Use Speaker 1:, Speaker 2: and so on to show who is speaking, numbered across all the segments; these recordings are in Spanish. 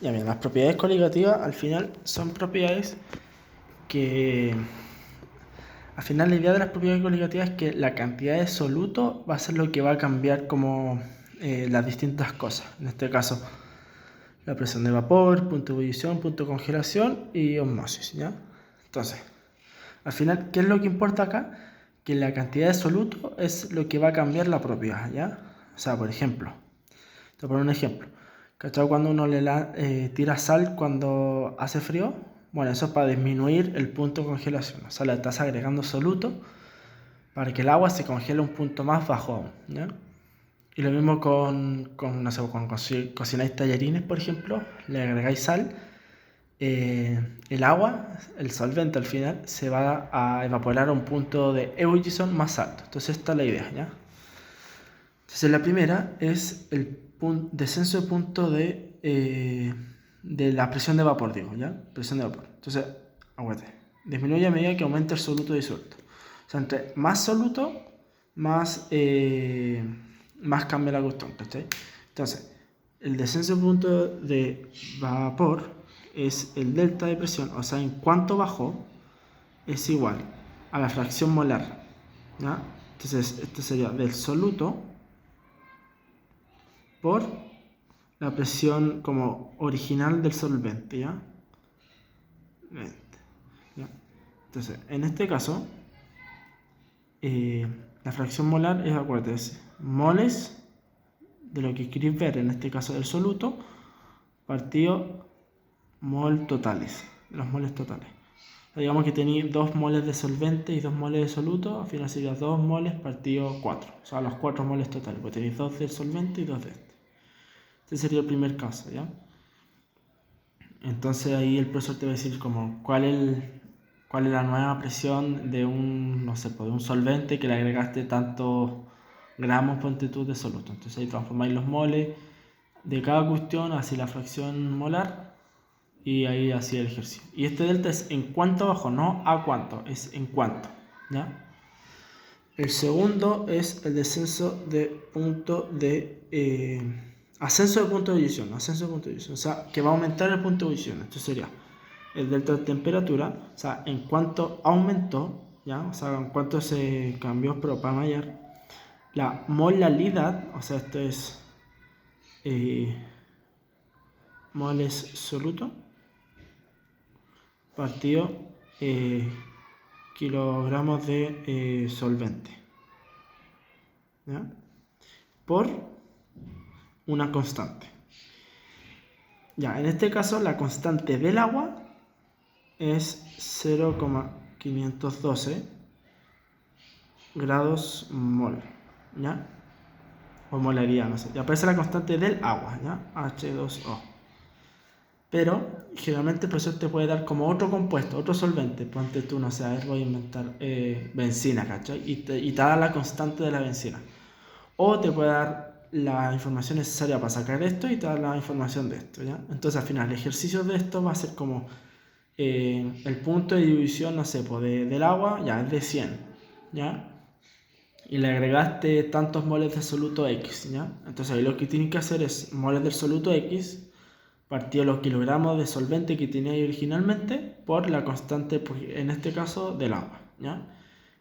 Speaker 1: Ya bien, las propiedades coligativas al final son propiedades que... Al final la idea de las propiedades coligativas es que la cantidad de soluto va a ser lo que va a cambiar como las distintas cosas. En este caso, la presión de vapor, punto de ebullición, punto de congelación y osmosis, ¿ya? Entonces, al final, ¿qué es lo que importa acá? Que la cantidad de soluto es lo que va a cambiar la propiedad, ¿ya? O sea, por ejemplo, te voy a poner un ejemplo. ¿Cachai? Cuando uno tira sal cuando hace frío, bueno, eso es para disminuir el punto de congelación. O sea, le estás agregando soluto para que el agua se congele a un punto más bajo aún, ¿ya? Y lo mismo no sé, con cocináis tallarines, por ejemplo, le agregáis sal, el agua, el solvente al final, se va a evaporar a un punto de ebullición más alto. Entonces esta es la idea, ¿ya? Entonces la primera es el descenso de punto de la presión de vapor, digo, ¿ya? Presión de vapor. Entonces, aguante. Disminuye a medida que aumenta el soluto disuelto. O sea, entre más soluto, más cambia la cuestión, ¿cachai? Entonces, el descenso de punto de vapor es el delta de presión, o sea, en cuánto bajó, es igual a la fracción molar, ¿ya? Entonces, esto sería del soluto por la presión como original del solvente, ¿ya? ¿Ya? Entonces, en este caso, la fracción molar es, acuérdate, es moles de lo que queréis ver, en este caso del soluto, partido mol totales, los moles totales. Digamos que tenéis 2 moles de solvente y 2 moles de soluto, al final sería 2 moles partido 4, o sea, los 4 moles totales, pues tenéis 2 del solvente y 2 de este. Este sería el primer caso, ¿ya? Entonces ahí el profesor te va a decir como cuál es la nueva presión de un, no sé, de un solvente que le agregaste tantos gramos, ponte tú, de soluto. Entonces ahí transformáis los moles de cada cuestión hacia la fracción molar y ahí hacía el ejercicio. Y este delta es en cuánto bajó, no a cuánto, es en cuánto, ¿ya? El segundo es el descenso de punto de... ascenso de punto de ebullición, o sea, que va a aumentar el punto de ebullición. Esto sería el delta de temperatura, o sea, en cuánto aumentó, ¿ya? O sea, en cuánto se cambió, pero para mayor. La molalidad, o sea, esto es moles soluto, partido kilogramos de solvente, ¿ya? Por una constante. Ya, en este caso la constante del agua es 0,512 grados mol, ¿ya? O molaridad, no sé. Ya aparece la constante del agua, ¿ya? H2O. Pero generalmente el profesor te puede dar como otro compuesto, otro solvente. Ponte tú, no sé, a ver, voy a inventar benzina, ¿cachai? Y te da la constante de la benzina. O te puede dar la información necesaria para sacar esto y te da la información de esto, ¿ya? Entonces al final el ejercicio de esto va a ser como el punto de división, no sé, pues del agua, ya es de 100, ¿ya? Y le agregaste tantos moles de soluto X, ¿ya? Entonces ahí lo que tienes que hacer es moles del soluto X partido los kilogramos de solvente que tenía originalmente por la constante, en este caso, del agua, ¿ya?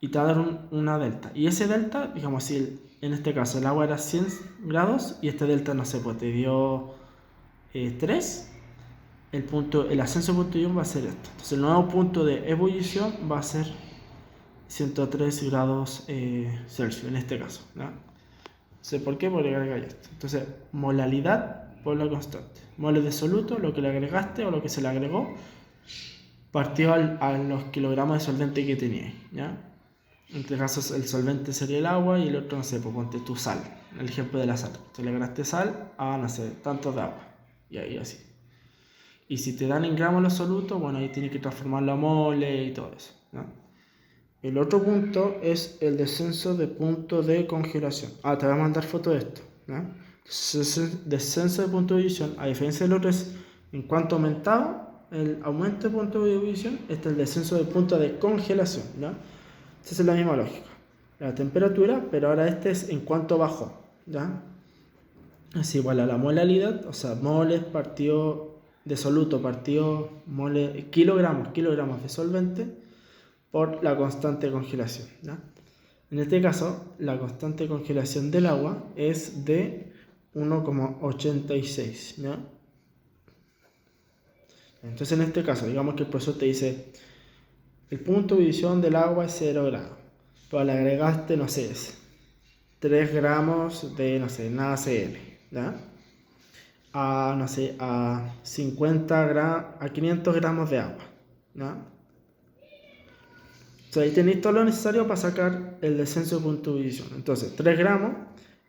Speaker 1: Y te va a dar una delta. Y ese delta, digamos, si en este caso el agua era 100 grados y este delta, no sé, pues te dio 3, el ascenso de punto de ion va a ser esto. Entonces el nuevo punto de ebullición va a ser 103 grados Celsius en este caso, ¿ya? Sé por qué, porque le agregáis esto. Entonces, molalidad por la constante. Moles de soluto, lo que le agregaste o lo que se le agregó, partido a los kilogramos de solvente que teníais, ¿ya? En este caso, el solvente sería el agua y el otro, no sé, pues ponte tu sal. El ejemplo de la sal. Tú le agregaste sal a, no sé, tantos de agua. Y ahí así. Y si te dan en gramos los solutos, bueno, ahí tienes que transformarlo a mole y todo eso, ¿no? El otro punto es el descenso de punto de congelación. Ah, te voy a mandar foto de esto, ¿no? Descenso de punto de ebullición, a diferencia del otro, es en cuanto aumentaba el aumento de punto de ebullición, este es el descenso de punto de congelación, ¿ya? Esa es la misma lógica. La temperatura, pero ahora este es en cuanto bajó, ¿ya? Es igual a la molalidad, o sea, moles partido de soluto partido kilogramos de solvente por la constante de congelación, ¿ya? En este caso, la constante de congelación del agua es de 1,86, ¿ya? Entonces, en este caso, digamos que el profesor te dice, el punto de ebullición del agua es 0 grados, pero le agregaste, no sé, 3 gramos de, no sé, NaCl, ¿ya? A, no sé, a 500 gramos de agua, ¿ya? Entonces ahí tenéis todo lo necesario para sacar el descenso de punto de ebullición. Entonces, 3 gramos,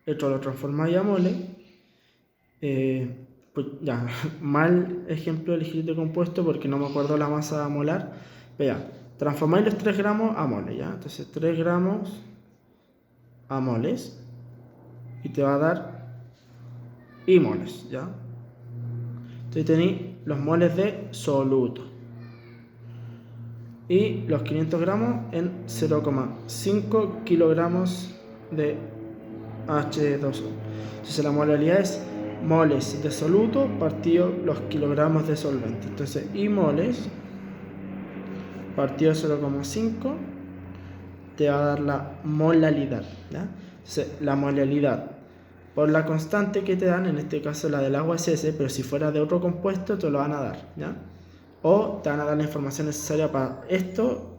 Speaker 1: esto lo transformáis a mole. Pues ya, mal ejemplo del líquido compuesto porque no me acuerdo la masa molar. Vea, transformáis los 3 gramos a moles, ¿ya? Entonces 3 gramos a moles y te va a dar y moles, ¿ya? Entonces tenéis los moles de soluto y los 500 gramos en 0,5 kilogramos de H2O. Entonces la molaridad es moles de soluto partido los kilogramos de solvente. Entonces I moles partido 0,5 te va a dar la molaridad, ¿ya? Entonces la molaridad por la constante que te dan, en este caso la del agua es S, pero si fuera de otro compuesto te lo van a dar, ¿ya? O te van a dar la información necesaria para esto,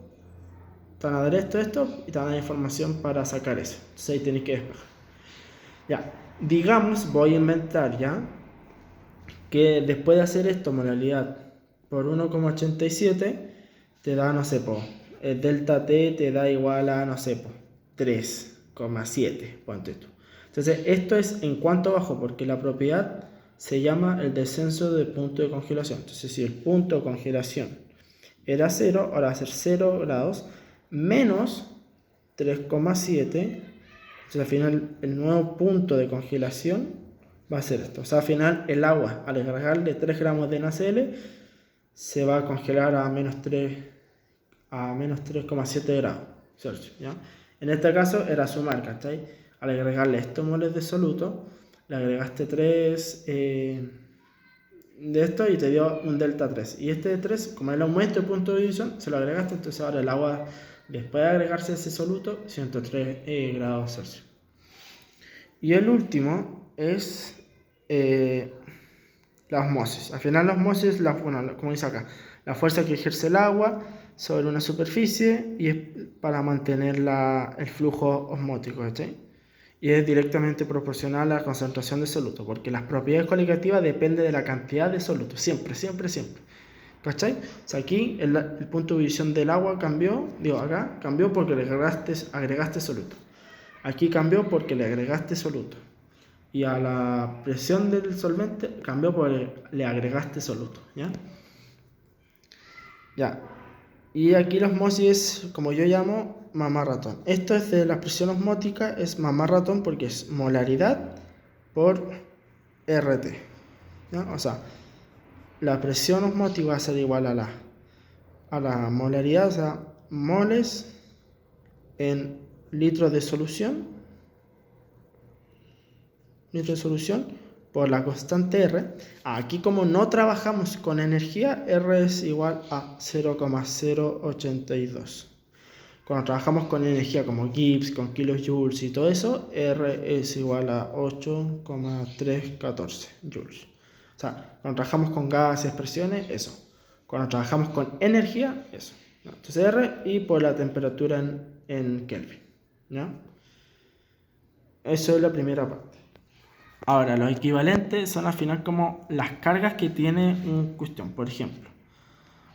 Speaker 1: te van a dar esto, y te van a dar la información para sacar eso. Entonces ahí tenéis que despejar. Ya, digamos, voy a inventar ya, que después de hacer esto, molaridad por 1,87, te da, no sé, el delta T te da igual a, no sé, 3,7, ponte tú. Entonces, esto es en cuanto bajo, porque la propiedad se llama el descenso del punto de congelación. Entonces, si el punto de congelación era 0, ahora va a ser 0 grados menos 3,7. Entonces, al final, el nuevo punto de congelación va a ser esto. O sea, al final, el agua, al agregarle 3 gramos de NaCl, se va a congelar a menos 3,7 grados Celsius, ¿ya? En este caso, era sumar, ¿cachai? Al agregarle estos moles de soluto, le agregaste 3 de esto y te dio un delta 3. Y este de 3, como es el aumento de punto de ebullición, se lo agregaste, entonces ahora el agua, después de agregarse ese soluto, 103 grados Celsius. Y el último es la osmosis. Al final la osmosis, como dice acá, la fuerza que ejerce el agua sobre una superficie y es para mantener el flujo osmótico, ¿sí? Y es directamente proporcional a la concentración de soluto, porque las propiedades coligativas dependen de la cantidad de soluto, siempre. ¿Cachai? O sea, aquí el punto de ebullición del agua cambió, acá cambió porque le agregaste soluto. Aquí cambió porque le agregaste soluto. Y a la presión del solvente cambió porque le agregaste soluto, ¿ya? Ya. Y aquí la osmosis es, como yo llamo, mamá ratón. Esto es de la presión osmótica, es mamá ratón porque es molaridad por RT, ¿ya? O sea, la presión osmótica va a ser igual a la molaridad, o sea, moles en litros de solución por la constante R. Aquí, como no trabajamos con energía, R es igual a 0,082. Cuando trabajamos con energía como Gibbs, con kilojoules y todo eso, R es igual a 8,314 joules. O sea, cuando trabajamos con gases, presiones, eso. Cuando trabajamos con energía, eso. Entonces R y por la temperatura en Kelvin, ¿ya? Eso es la primera parte. Ahora, los equivalentes son al final como las cargas que tiene un cuestión. Por ejemplo,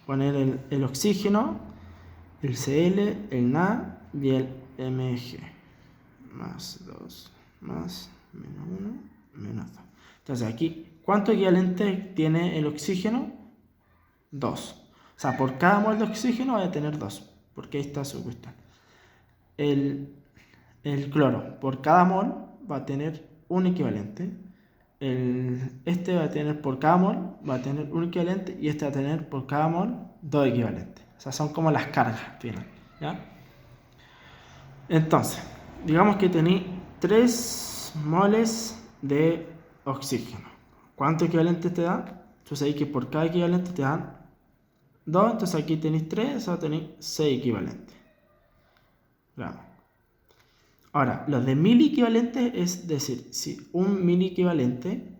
Speaker 1: poner el oxígeno, el Cl, el Na y el Mg. Más 2, más, menos 1, menos 2. Entonces aquí, ¿cuánto equivalente tiene el oxígeno? 2. O sea, por cada mol de oxígeno va a tener 2. Porque ahí está su cuestión. El cloro, por cada mol va a tener un equivalente. Este va a tener por cada mol, va a tener un equivalente, y este va a tener por cada mol 2 equivalentes. O sea, son como las cargas final, ¿ya? Entonces, digamos que tenéis 3 moles de oxígeno. ¿Cuántos equivalentes te da? Entonces ahí que por cada equivalente te dan 2, entonces aquí tenéis 3, o sea, tenéis 6 equivalentes. Gramos. Ahora, los de mil equivalentes es decir, si un mil equivalente,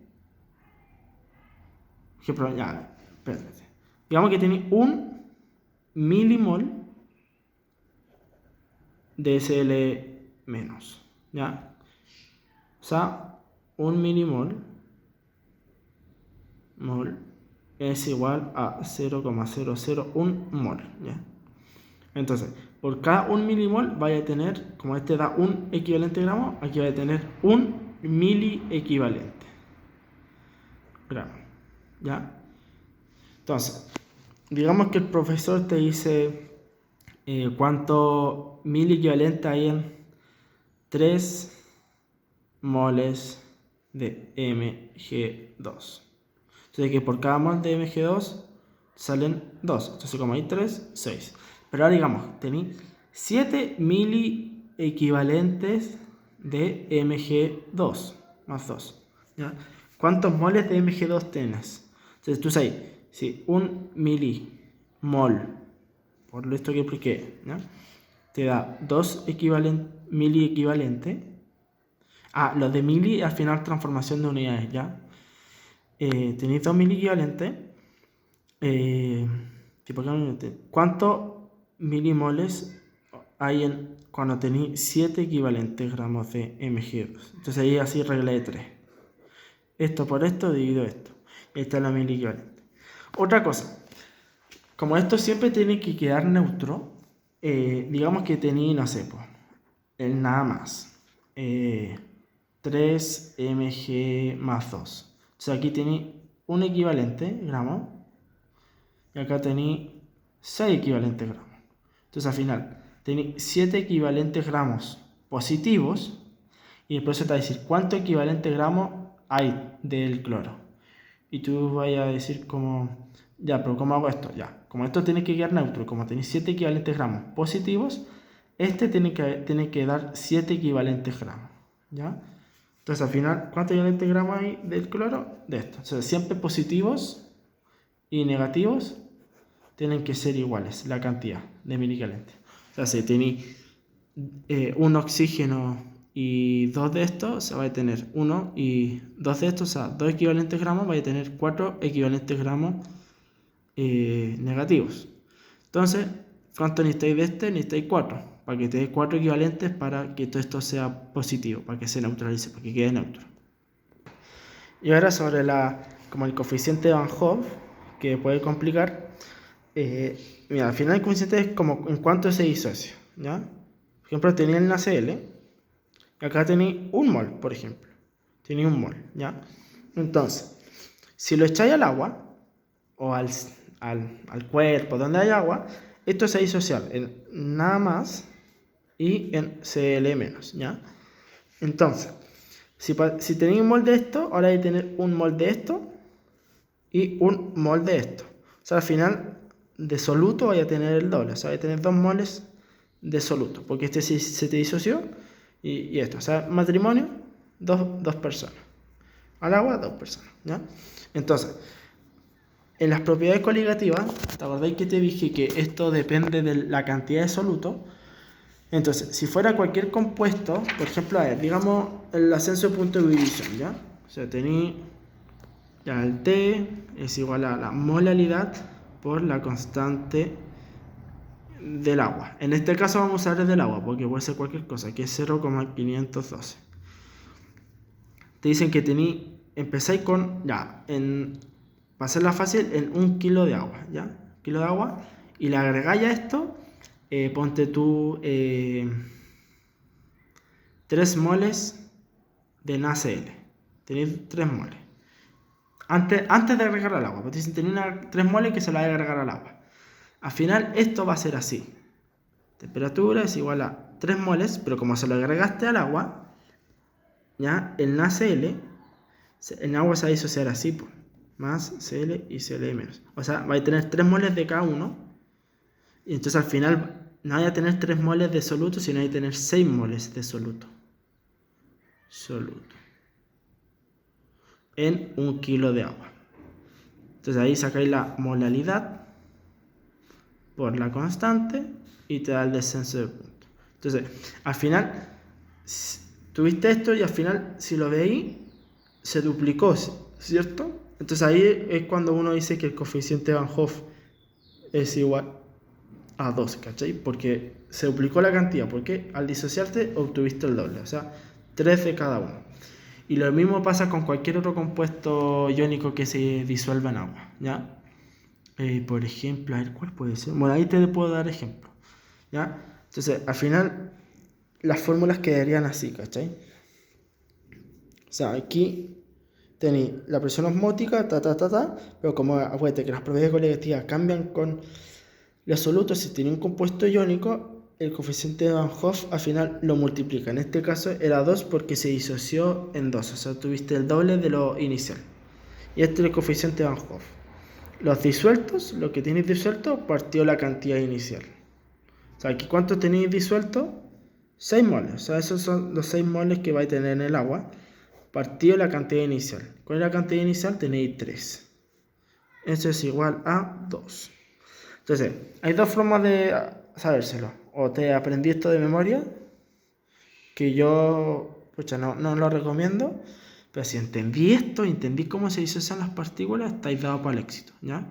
Speaker 1: ejemplo, ya, espérate. Digamos que tenéis un milimol de Sl menos, ¿ya? O sea, un milimol es igual a 0,001 mol, ¿ya? Entonces, por cada 1 milimol vaya a tener, como este da un equivalente gramo, aquí va a tener un mili equivalente gramo, ¿ya? Entonces, digamos que el profesor te dice cuánto mili equivalente hay en 3 moles de Mg2. Entonces, que por cada mol de Mg2 salen 2. Entonces, como hay 3, 6. Pero ahora digamos, tenéis 7 mili equivalentes de Mg2 más 2. ¿Ya? ¿Cuántos moles de Mg2 tienes? Entonces tú sabes, si un milimol, por esto que expliqué, ¿ya? Te da 2 mili equivalentes. Los de mili al final transformación de unidades, ¿ya? Tenéis 2 mili equivalentes. ¿Cuántos milimoles hay cuando tenéis 7 equivalentes gramos de Mg2? Entonces ahí así regla de 3. Esto por esto divido esto. Esta es la mili equivalente. Otra cosa, como esto siempre tiene que quedar neutro, digamos que tenéis, no sé, pues, el nada más. 3 Mg más 2. Entonces aquí tenéis un equivalente gramo. Y acá tenéis 6 equivalentes gramos. Entonces al final tenéis 7 equivalentes gramos positivos. Y después se te va a decir cuánto equivalente gramos hay del cloro. Y tú vas a decir como, ya, pero ¿cómo hago esto? Ya, como esto tiene que quedar neutro, como tenéis 7 equivalentes gramos positivos, este tiene que dar 7 equivalentes gramos. ¿Ya? Entonces al final, ¿cuántos equivalentes gramos hay del cloro? De esto. O sea, siempre positivos y negativos tienen que ser iguales, la cantidad de miliequivalentes. O sea, si tenéis un oxígeno y 2 de estos, se va a tener 1 y 2 de estos, o sea, 2 equivalentes gramos, va a tener 4 equivalentes gramos negativos. Entonces, ¿cuánto necesitáis de este? Necesitáis 4, para que te dé 4 equivalentes para que todo esto sea positivo, para que se neutralice, para que quede neutro. Y ahora sobre como el coeficiente de Van Hoff, que puede complicar. Mira, al final el coeficiente es como en cuánto se disocia, ¿ya? Por ejemplo, tenía el NaCl, y acá tenéis un mol, por ejemplo. Tenéis un mol, ¿ya? Entonces, si lo echáis al agua, o al cuerpo donde hay agua, esto se disocia en nada más y en Cl menos, ¿ya? Entonces, si tenéis un mol de esto, ahora hay que tener un mol de esto y un mol de esto. O sea, al final de soluto vaya a tener el doble. O sea, vaya a tener 2 moles de soluto. Porque este se te disoció y esto. O sea, matrimonio, dos personas. Al agua, 2 personas. ¿Ya? Entonces, en las propiedades coligativas, ¿te acordáis que te dije que esto depende de la cantidad de soluto? Entonces, si fuera cualquier compuesto, por ejemplo, a ver, digamos el ascenso de punto de ebullición, ¿ya? O sea, tenéis ya el T es igual a la molaridad por la constante del agua. En este caso vamos a usar el del agua, porque puede ser cualquier cosa, que es 0,512. Te dicen que empezáis con, ya, para hacerla fácil, en 1 kilo de agua, ¿ya? Kilo de agua, y le agregáis a esto, ponte tú 3 moles de NaCl. Tenéis 3 moles. Antes de agregar al agua, porque dicen tenía 3 moles que se la va a agregar al agua. Al final esto va a ser así. Temperatura es igual a 3 moles, pero como se lo agregaste al agua, ya el NaCl, en agua se va a disociar así, pues, más Cl y Cl menos. O sea, va a tener 3 moles de cada uno. Y entonces al final no vaya a tener 3 moles de soluto, sino hay a tener 6 moles de soluto. En 1 kilo de agua. Entonces ahí sacáis la molaridad por la constante y te da el descenso de punto. Entonces, al final, tuviste esto y al final, si lo veis, se duplicó, ¿cierto? Entonces ahí es cuando uno dice que el coeficiente de Van Hoff es igual a 2, ¿cachai? Porque se duplicó la cantidad, porque al disociarte obtuviste el doble, o sea, 3 de cada uno. Y lo mismo pasa con cualquier otro compuesto iónico que se disuelva en agua, ¿ya? Por ejemplo, a ver, ¿cuál puede ser? Bueno, ahí te puedo dar ejemplo, ¿ya? Entonces, al final, las fórmulas quedarían así, ¿cachai? O sea, aquí tenéis la presión osmótica, pero como acuérdate que las propiedades colectivas cambian con los solutos, si tiene un compuesto iónico, el coeficiente de Van Hoff al final lo multiplica. En este caso era 2 porque se disoció en 2, o sea, tuviste el doble de lo inicial. Y este es el coeficiente de Van Hoff. Los disueltos, lo que tenéis disuelto, partió la cantidad inicial. O sea, aquí ¿cuánto tenéis disuelto? 6 moles. O sea, esos son los 6 moles que vais a tener en el agua. Partido la cantidad inicial. ¿Cuál es la cantidad inicial? Tenéis 3. Eso es igual a 2. Entonces, hay dos formas de sabérselo. O te aprendí esto de memoria, que yo no lo recomiendo, pero si entendí esto, entendí cómo se disocian las partículas, estáis dados para el éxito, ¿ya?